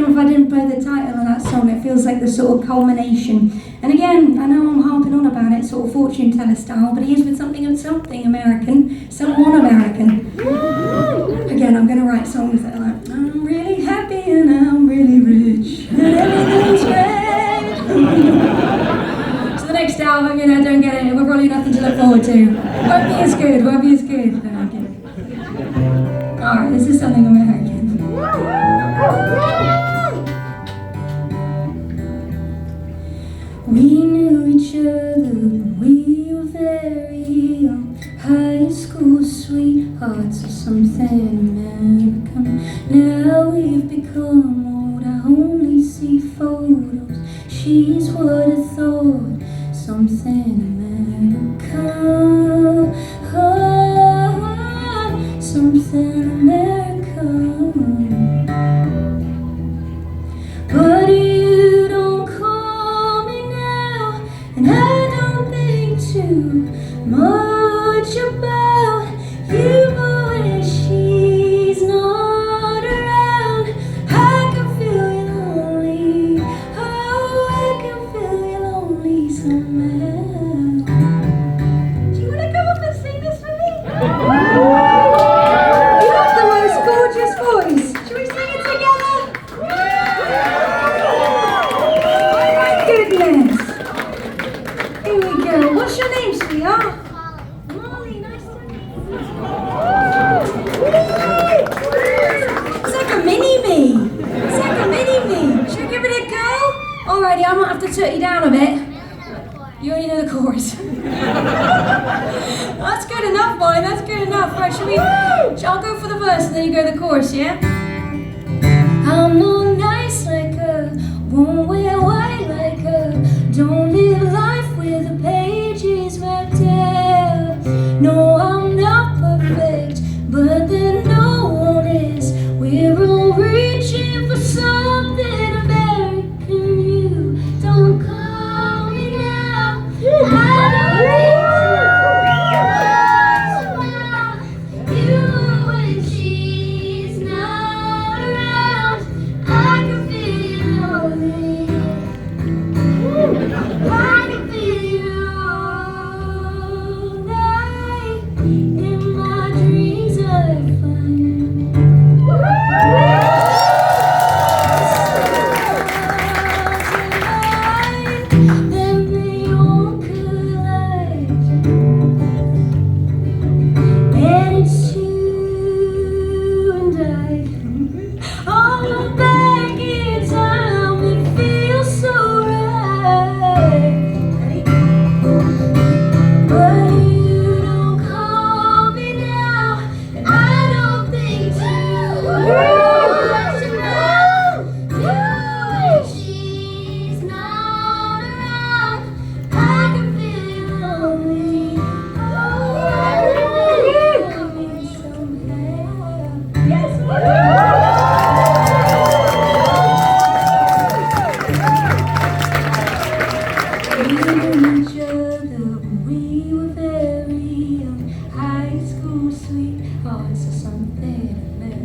shame if I didn't play the title of that song. It feels like the sort of culmination. And again, I know I'm harping on about it, sort of fortune teller style, but he is with something American, someone American. Again, I'm going to write songs that are like, I'm really happy and I'm really rich and everything's great. So the next album, you know, don't get it, we're probably nothing to look forward to. Won't be as good, won't be as good. No, I'm kidding. Alright, this is something American. We knew each other when we were very young. High school sweethearts or something American. Now we've become old, I only see photos. She's what I thought, something American. Oh, something American. But you don't call me now, and I don't think too much about you. But when she's not around, I can feel you lonely. Oh, I can feel you lonely somehow. Do you want to come up and sing this with me? You have the most gorgeous voice. Should we sing it together? Goodness. Here we go. What's your name, sweetheart? Molly, nice to meet you. It's like a mini-me. It's like a mini-me. Should we give it a go? Alrighty, I might have to turn you down a bit. You only know the chorus. That's good enough, Molly. That's good enough. Right, I'll go for the verse and then you go the chorus, yeah? I'm not nice like her, won't wear white like her, don't live life with the pages wrapped out. No, I'm not perfect, but then no one is. We're all reaching for something American. You don't call me now, I don't think you when she's not around. I can feel you lonely. I can feel you all night. In my dreams I find you. Then they all collide. And it's you and I. On the back in time, it feels so right. But you don't call me now, and I don't think too much about you when she's not around. I can feel you lonely. Oh, I can feel you lonely somehow. Yes, we knew each other when we were very young. High school sweethearts or something American.